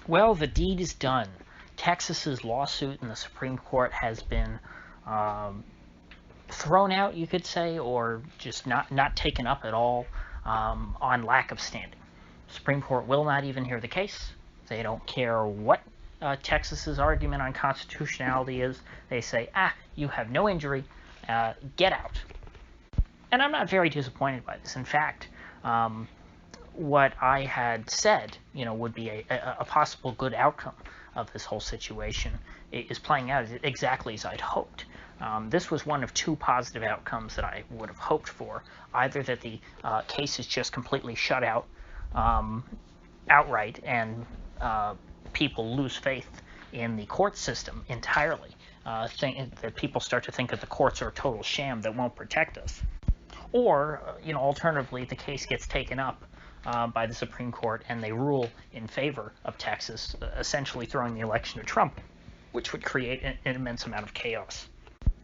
Well, the deed is done. Texas's lawsuit in the Supreme Court has been thrown out, you could say, or just not taken up at all on lack of standing. Supreme Court will not even hear the case. They don't care what Texas's argument on constitutionality is. They say, you have no injury, get out. And I'm not very disappointed by this. In fact, what I had said, would be a possible good outcome of this whole situation is playing out exactly as I'd hoped. This was one of two positive outcomes that I would have hoped for. Either that the case is just completely shut out outright and people lose faith in the court system entirely, that people start to think that the courts are a total sham that won't protect us. Or, alternatively, the case gets taken up by the Supreme Court and they rule in favor of Texas, essentially throwing the election to Trump, which would create an immense amount of chaos.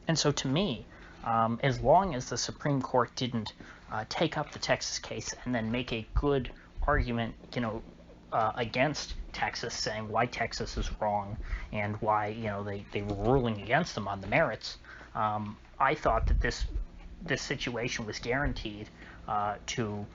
And so to me, as long as the Supreme Court didn't take up the Texas case and then make a good argument, against Texas, saying why Texas is wrong and why, they were ruling against them on the merits, I thought that this situation was guaranteed to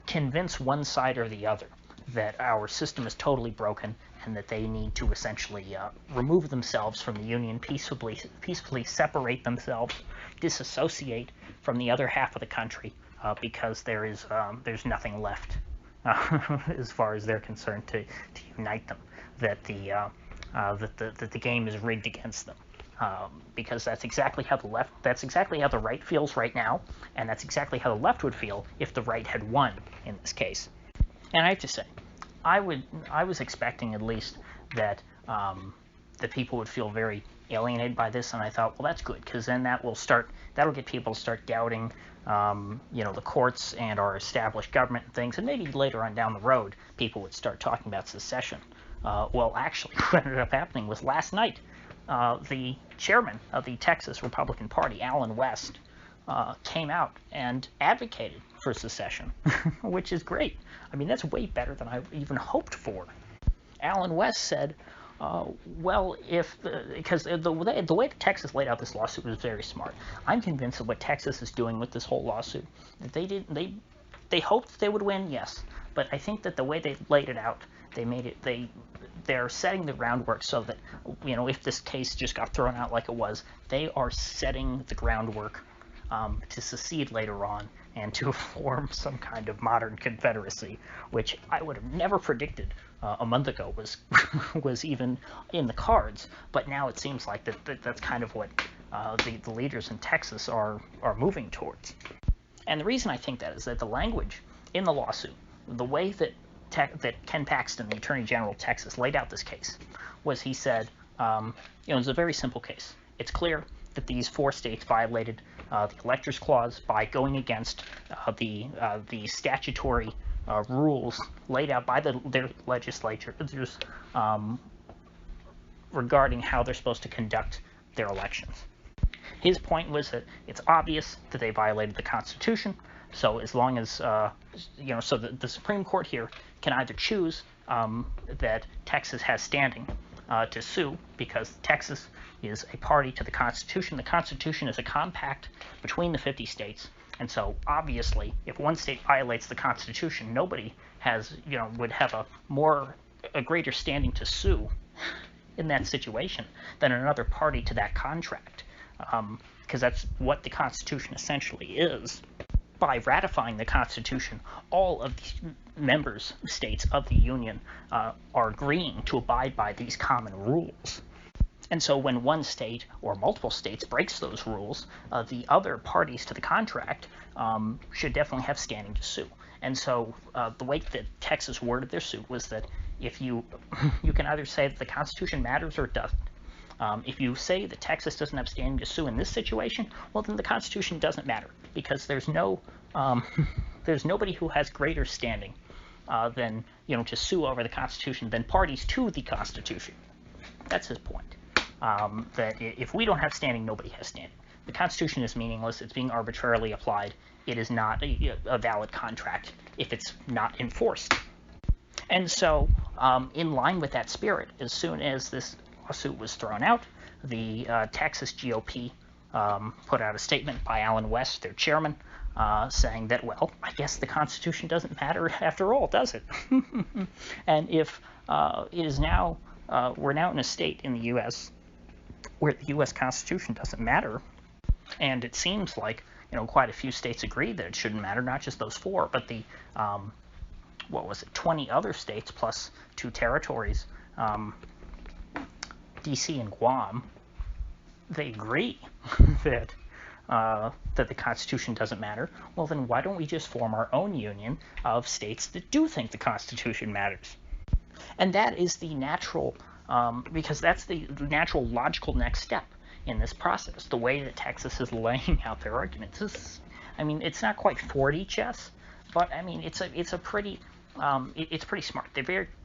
convince one side or the other that our system is totally broken and that they need to essentially remove themselves from the Union, peacefully separate themselves, disassociate from the other half of the country, because there's nothing left as far as they're concerned to unite them. That the game is rigged against them. Because that's exactly how the right feels right now, and that's exactly how the left would feel if the right had won in this case. And I have to say, I was expecting at least that that people would feel very alienated by this, and I thought, well, that's good, because then that'll get people to start doubting, the courts and our established government and things, and maybe later on down the road, people would start talking about secession. Well, actually, what ended up happening was last night, the chairman of the Texas Republican Party, Alan West, came out and advocated for secession, which is great. I mean, that's way better than I even hoped for. Alan West said, because the way that Texas laid out this lawsuit was very smart. I'm convinced that what Texas is doing with this whole lawsuit, that they hoped they would win, yes, but I think that the way they laid it out, they're setting the groundwork so that, if this case just got thrown out like it was, they are setting the groundwork to secede later on and to form some kind of modern confederacy, which I would have never predicted a month ago was even in the cards. But now it seems like that's kind of what the leaders in Texas are moving towards. And the reason I think that is that the language in the lawsuit, the way that Ken Paxton, the Attorney General of Texas, laid out this case, was he said, it's a very simple case. It's clear that these 4 states violated the Electors Clause by going against the statutory rules laid out by their legislatures regarding how they're supposed to conduct their elections. His point was that it's obvious that they violated the Constitution, so as long as, so the Supreme Court here can either choose that Texas has standing to sue because Texas is a party to the Constitution. The Constitution is a compact between the 50 states, and so obviously if one state violates the Constitution, nobody would have a greater standing to sue in that situation than another party to that contract, because that's what the Constitution essentially is. By ratifying the Constitution, all of the states of the Union are agreeing to abide by these common rules. And so when one state or multiple states breaks those rules, the other parties to the contract should definitely have standing to sue. And so the way that Texas worded their suit was that if you can either say that the Constitution matters or it doesn't. If you say that Texas doesn't have standing to sue in this situation, well, then the Constitution doesn't matter, because there's nobody who has greater standing than, to sue over the Constitution than parties to the Constitution. That's his point. That if we don't have standing, nobody has standing. The Constitution is meaningless. It's being arbitrarily applied. It is not a valid contract if it's not enforced. And so, in line with that spirit, as soon as this lawsuit was thrown out, the Texas GOP put out a statement by Alan West, their chairman, saying that, well, I guess the Constitution doesn't matter after all, does it? And if it is now, we're now in a state in the U.S. where the U.S. Constitution doesn't matter, and it seems like, quite a few states agree that it shouldn't matter, not just those 4, but the 20 other states plus 2 territories, DC and Guam, they agree that the Constitution doesn't matter. Well, then why don't we just form our own union of states that do think the Constitution matters? And that is the natural, because that's the natural logical next step in this process. The way that Texas is laying out their arguments is, it's not quite 4D chess, but it's a pretty it's pretty smart.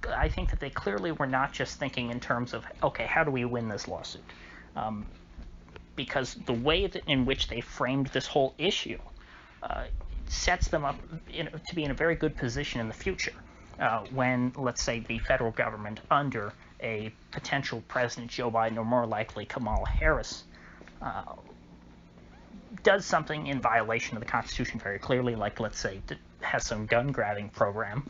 I think that they clearly were not just thinking in terms of, okay, how do we win this lawsuit? Because the way in which they framed this whole issue sets them up to be in a very good position in the future when, let's say, the federal government under a potential President Joe Biden, or more likely Kamala Harris, does something in violation of the Constitution very clearly, like, let's say, has some gun grabbing program.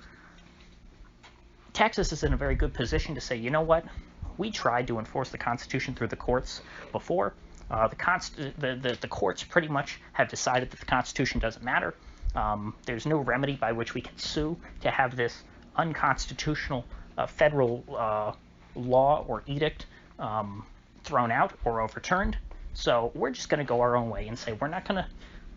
Texas is in a very good position to say, you know what, we tried to enforce the Constitution through the courts before. The courts pretty much have decided that the Constitution doesn't matter. There's no remedy by which we can sue to have this unconstitutional federal law or edict thrown out or overturned. So we're just going to go our own way and say we're not going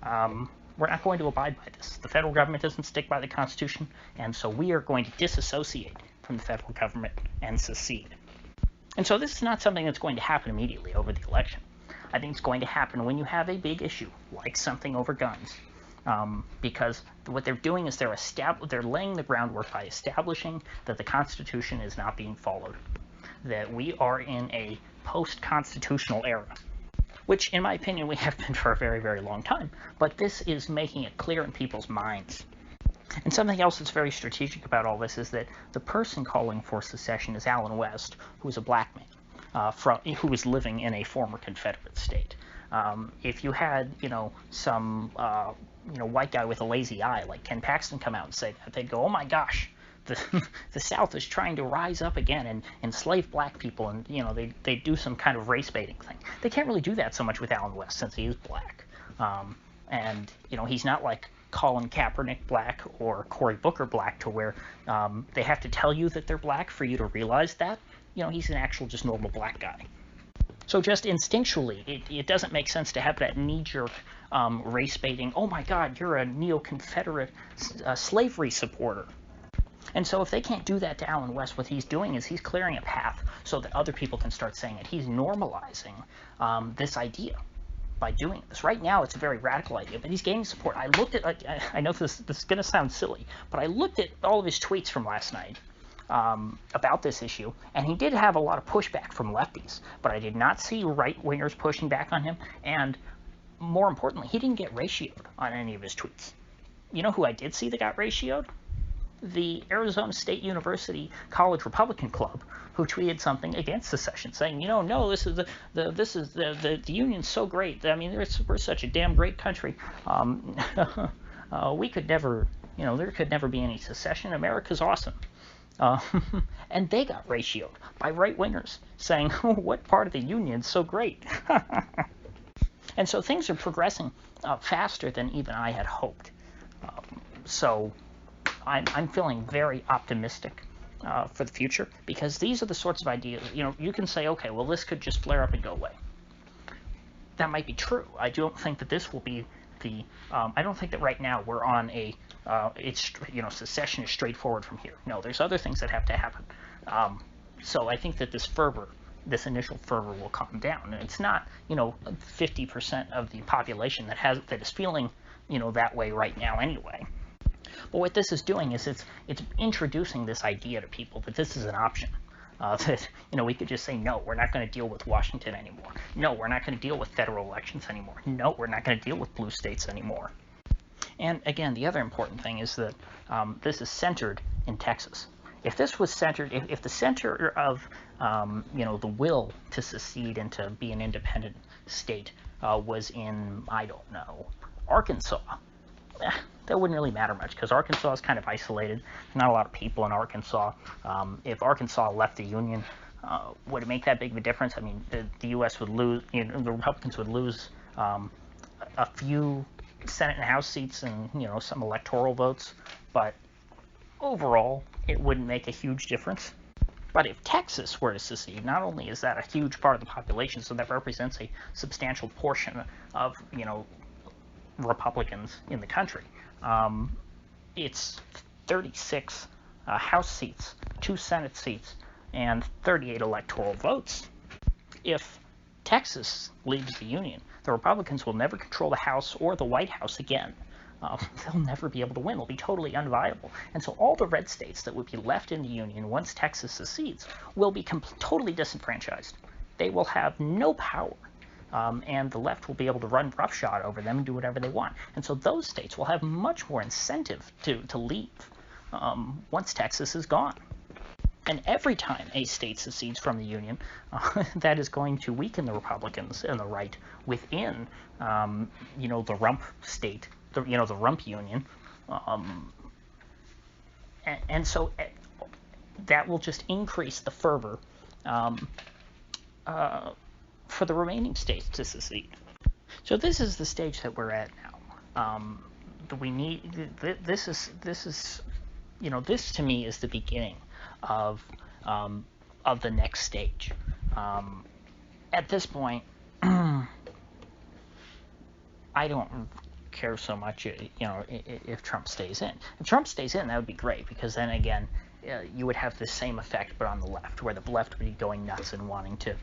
to abide by this. The federal government doesn't stick by the Constitution, and so we are going to disassociate from the federal government and secede. And so this is not something that's going to happen immediately over the election. I think it's going to happen when you have a big issue, like something over guns, because what they're doing is they're laying the groundwork by establishing that the Constitution is not being followed, that we are in a post-constitutional era, which, in my opinion, we have been for a very, very long time. But this is making it clear in people's minds. And something else that's very strategic about all this is that the person calling for secession is Alan West, who is a black man who was living in a former Confederate state. If you had, some, white guy with a lazy eye like Ken Paxton come out and say that, they'd go, oh my gosh, the South is trying to rise up again and enslave black people, and they do some kind of race baiting thing. They can't really do that so much with Alan West since he is black, and he's not like Colin Kaepernick black or Cory Booker black to where they have to tell you that they're black for you to realize that. He's an actual just normal black guy. So just instinctually, it doesn't make sense to have that knee-jerk race baiting, oh my God, you're a neo-Confederate slavery supporter. And so if they can't do that to Alan West, what he's doing is he's clearing a path so that other people can start saying it. He's normalizing this idea by doing this. Right now, it's a very radical idea, but he's gaining support. I looked at, I know this is going to sound silly, but I looked at all of his tweets from last night about this issue, and he did have a lot of pushback from lefties, but I did not see right-wingers pushing back on him, and more importantly, he didn't get ratioed on any of his tweets. You know who I did see that got ratioed? The Arizona State University College Republican Club, who tweeted something against secession, saying, no, this is the union's so great. I mean, we're such a damn great country. We could never, there could never be any secession. America's awesome. And they got ratioed by right-wingers saying, oh, what part of the union's so great? And so things are progressing faster than even I had hoped. So I'm feeling very optimistic for the future, because these are the sorts of ideas, you can say, okay, well, this could just flare up and go away. That might be true. I don't think that this will be I don't think that right now we're on a, secession is straightforward from here. No, there's other things that have to happen. So I think that this initial fervor will calm down. And it's not, 50% of the population that is feeling, that way right now anyway. But what this is doing is it's introducing this idea to people that this is an option. That, we could just say, no, we're not going to deal with Washington anymore. No, we're not going to deal with federal elections anymore. No, we're not going to deal with blue states anymore. And again, the other important thing is that this is centered in Texas. If this was centered, if the center of the will to secede and to be an independent state was in, I don't know, Arkansas, that wouldn't really matter much because Arkansas is kind of isolated. There's not a lot of people in Arkansas. If Arkansas left the Union, would it make that big of a difference? I mean, the U.S. would lose, the Republicans would lose a few Senate and House seats and, some electoral votes, but overall, it wouldn't make a huge difference. But if Texas were to secede, not only is that a huge part of the population, so that represents a substantial portion of, Republicans in the country. It's 36 House seats, 2 Senate seats, and 38 electoral votes. If Texas leaves the Union, the Republicans will never control the House or the White House again. They'll never be able to win. They'll be totally unviable. And so all the red states that would be left in the Union once Texas secedes will be totally disenfranchised. They will have no power. And the left will be able to run roughshod over them and do whatever they want. And so those states will have much more incentive to leave once Texas is gone. And every time a state secedes from the Union, that is going to weaken the Republicans and the right within, the rump state, the rump union. And so that will just increase the fervor for the remaining states to secede. So this is the stage that we're at now. We need this to me is the beginning of the next stage. At this point, I don't care so much, if Trump stays in. If Trump stays in, that would be great, because then again, you would have the same effect, but on the left, where the left would be going nuts and wanting to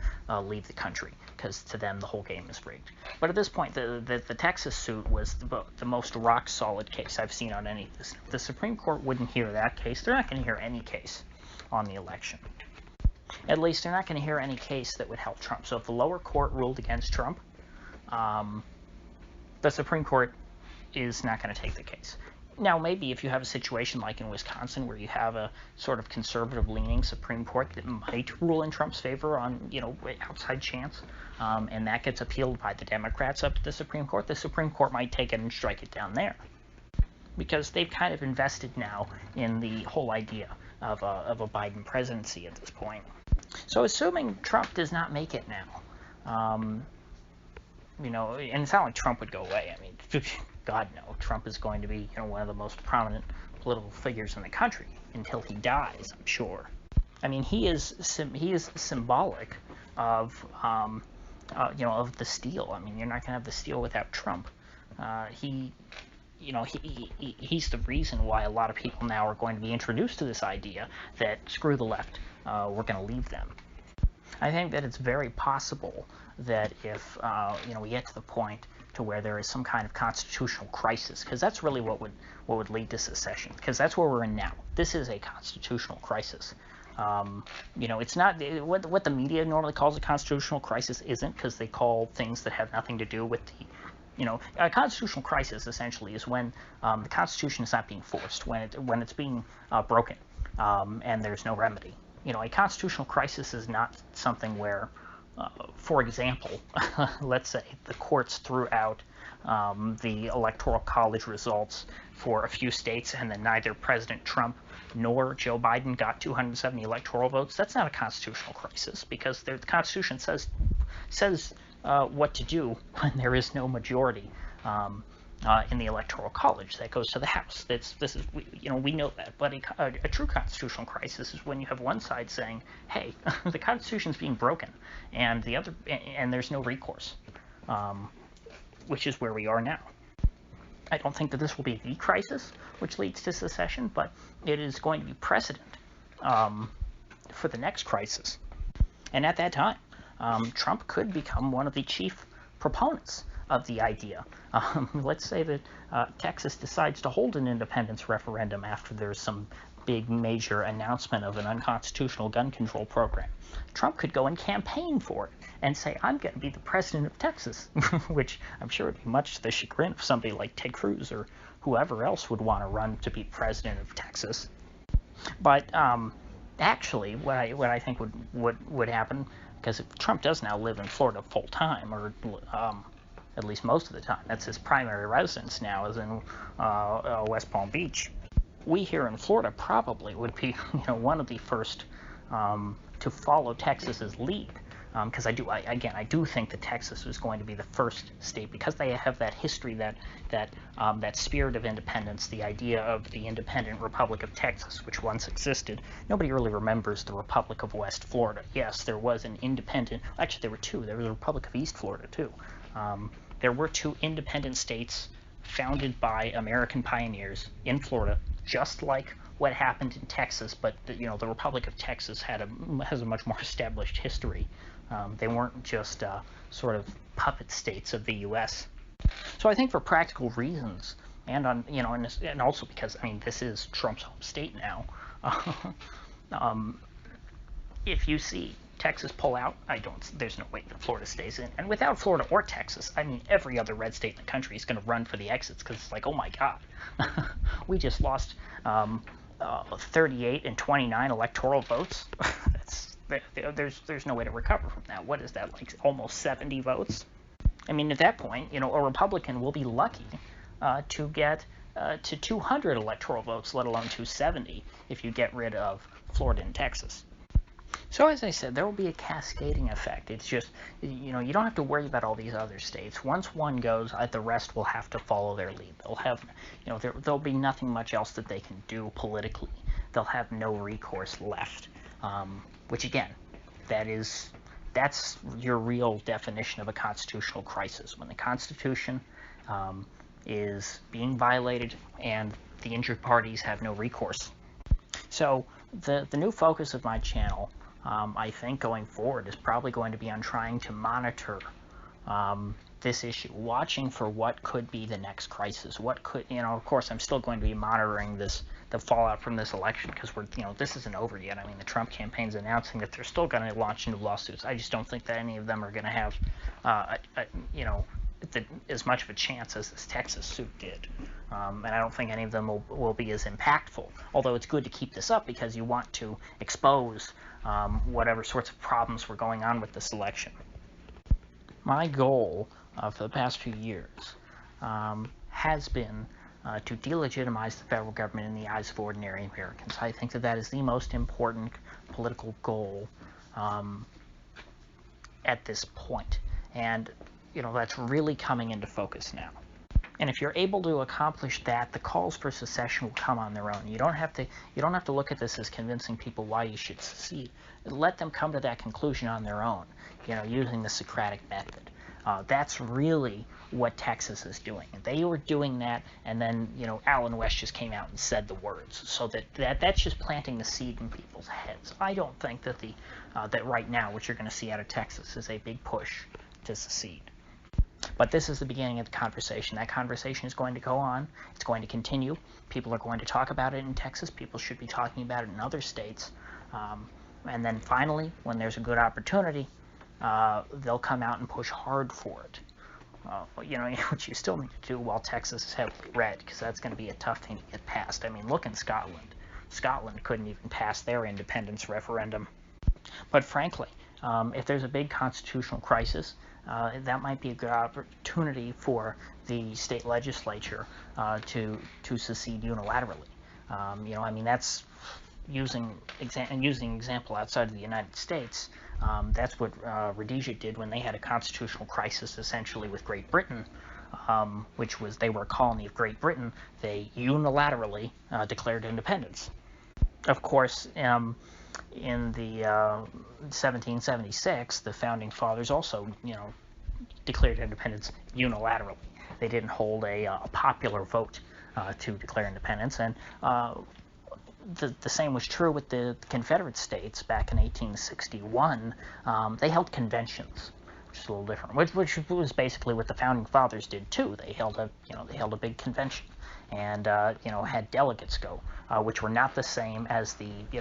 leave the country, because to them the whole game is rigged. But at this point, the Texas suit was the most rock-solid case I've seen on any of this. The Supreme Court wouldn't hear that case. They're not going to hear any case on the election. At least they're not going to hear any case that would help Trump. So if the lower court ruled against Trump, the Supreme Court is not going to take the case. Now, maybe if you have a situation like in Wisconsin where you have a sort of conservative-leaning Supreme Court that might rule in Trump's favor on, outside chance, and that gets appealed by the Democrats up to the Supreme Court might take it and strike it down there. Because they've kind of invested now in the whole idea of a Biden presidency at this point. So assuming Trump does not make it now, and it's not like Trump would go away. I mean, God no, Trump is going to be one of the most prominent political figures in the country until he dies, I'm sure. I mean, he is symbolic of of the steal. I mean, you're not going to have the steal without Trump. He's the reason why a lot of people now are going to be introduced to this idea that screw the left, we're going to leave them. I think that it's very possible that if we get to the point to where there is some kind of constitutional crisis, because that's really what would lead to secession, because that's where we're in now. This is a constitutional crisis. It's not what the media normally calls a constitutional crisis isn't, because they call things that have nothing to do with the a constitutional crisis essentially is when the Constitution is not being forced, when it's being broken, and there's no remedy. A constitutional crisis is not something where, for example, let's say the courts threw out the Electoral College results for a few states, and then neither President Trump nor Joe Biden got 270 electoral votes. That's not a constitutional crisis, because the Constitution says what to do when there is no majority in the Electoral College. That goes to the House. We know that. But a true constitutional crisis is when you have one side saying, "Hey, the Constitution is being broken," and the other, and there's no recourse, which is where we are now. I don't think that this will be the crisis which leads to secession, but it is going to be precedent for the next crisis. And at that time, Trump could become one of the chief proponents of the idea. Let's say that Texas decides to hold an independence referendum after there's some big major announcement of an unconstitutional gun control program. Trump could go and campaign for it and say, "I'm going to be the president of Texas," which I'm sure would be much to the chagrin of somebody like Ted Cruz or whoever else would want to run to be president of Texas. But actually, what I think would happen, because Trump does now live in Florida full time, or at least most of the time. That's his primary residence now, is in West Palm Beach. We here in Florida probably would be, one of the first to follow Texas's lead, because I do think that Texas is going to be the first state, because they have that history, that spirit of independence, the idea of the independent Republic of Texas, which once existed. Nobody really remembers the Republic of West Florida. Yes, there was an independent. Actually, there were two. There was a Republic of East Florida too. There were two independent states founded by American pioneers in Florida, just like what happened in Texas, but the Republic of Texas has a much more established history. They weren't just sort of puppet states of the U.S. So I think for practical reasons, and and also because this is Trump's home state now. If you see Texas pull out, there's no way that Florida stays in. And without Florida or Texas, every other red state in the country is going to run for the exits, because it's like, oh my God, we just lost 38 and 29 electoral votes. There's no way to recover from that. What is that, like almost 70 votes? At that point, a Republican will be lucky to get to 200 electoral votes, let alone 270, if you get rid of Florida and Texas. So as I said, there will be a cascading effect. It's just, you don't have to worry about all these other states. Once one goes, the rest will have to follow their lead. They'll have, there'll be nothing much else that they can do politically. They'll have no recourse left, which again, that's your real definition of a constitutional crisis. When the Constitution is being violated and the injured parties have no recourse. So the new focus of my channel, I think going forward, is probably going to be on trying to monitor this issue, watching for what could be the next crisis. What could, of course, I'm still going to be monitoring the fallout from this election, because this isn't over yet. The Trump campaign's announcing that they're still going to launch new lawsuits. I just don't think that any of them are going to have, as much of a chance as this Texas suit did. And I don't think any of them will be as impactful, although it's good to keep this up because you want to expose whatever sorts of problems were going on with this election. My goal for the past few years has been to delegitimize the federal government in the eyes of ordinary Americans. I think that is the most important political goal at this point. And that's really coming into focus now. And if you're able to accomplish that, the calls for secession will come on their own. You don't have to look at this as convincing people why you should secede. Let them come to that conclusion on their own, using the Socratic method. That's really what Texas is doing. They were doing that, and then Allen West just came out and said the words. So that's just planting the seed in people's heads. I don't think that that right now what you're going to see out of Texas is a big push to secede. But this is the beginning of the conversation. That conversation is going to go on. It's going to continue. People are going to talk about it in Texas. People should be talking about it in other states. And then finally, when there's a good opportunity, they'll come out and push hard for it. Which you still need to do while Texas is heavily red, because that's going to be a tough thing to get passed. Look in Scotland. Scotland couldn't even pass their independence referendum. But frankly, if there's a big constitutional crisis, that might be a good opportunity for the state legislature to secede unilaterally. That's using example outside of the United States. That's what Rhodesia did when they had a constitutional crisis, essentially with Great Britain, which was they were a colony of Great Britain. They unilaterally declared independence. Of course, in the 1776, the founding fathers also, declared independence unilaterally. They didn't hold a popular vote to declare independence, and the same was true with the Confederate States back in 1861. They held conventions, which is a little different, which was basically what the founding fathers did too. They held a big convention, and had delegates go, which were not the same as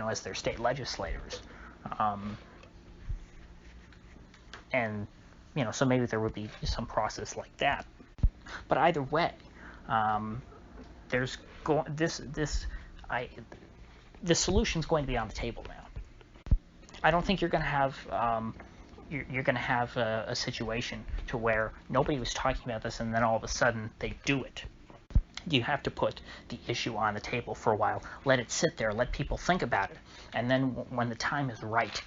as their state legislators, and so maybe there would be some process like that. But either way, the solution's going to be on the table now. I don't think you're going to have you're going to have a situation to where nobody was talking about this and then all of a sudden they do it. You have to put the issue on the table for a while, let it sit there, let people think about it, and then when the time is right,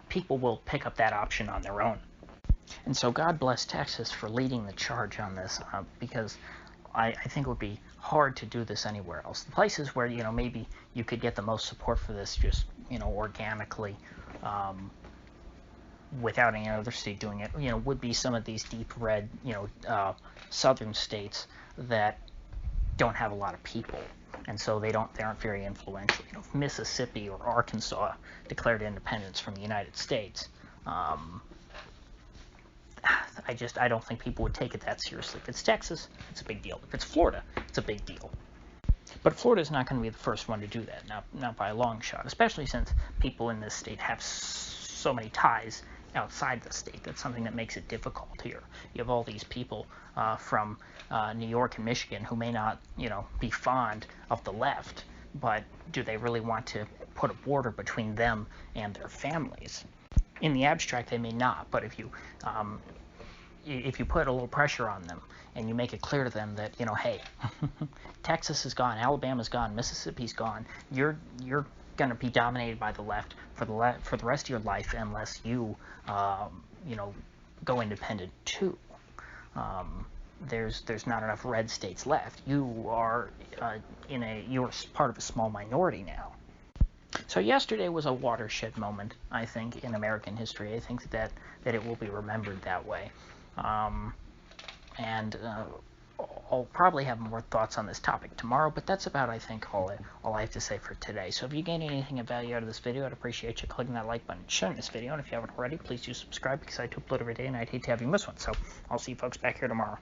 people will pick up that option on their own. And so God bless Texas for leading the charge on this, because I think it would be hard to do this anywhere else. The places where, maybe you could get the most support for this just, organically, without any other state doing it, would be some of these deep red, southern states that don't have a lot of people, and so they aren't very influential. If Mississippi or Arkansas declared independence from the United States, I don't think people would take it that seriously. If it's Texas, it's a big deal. If it's Florida, it's a big deal. But Florida is not going to be the first one to do that, not by a long shot, especially since people in this state have so many ties outside the state. That's something that makes it difficult here. You have all these people from New York and Michigan who may not, be fond of the left, but do they really want to put a border between them and their families? In the abstract, they may not, but if you put a little pressure on them and you make it clear to them that, hey, Texas is gone, Alabama's gone, Mississippi's gone, you're going to be dominated by the left for the rest of your life unless you go independent too. There's not enough red states left. You are you're part of a small minority now. So yesterday was a watershed moment, I think, in American history. I think that it will be remembered that way. And I'll probably have more thoughts on this topic tomorrow, but that's about, I think, all I have to say for today. So if you gain anything of value out of this video, I'd appreciate you clicking that like button, sharing this video, and if you haven't already, please do subscribe because I do upload every day, and I'd hate to have you miss one. So I'll see you folks back here tomorrow.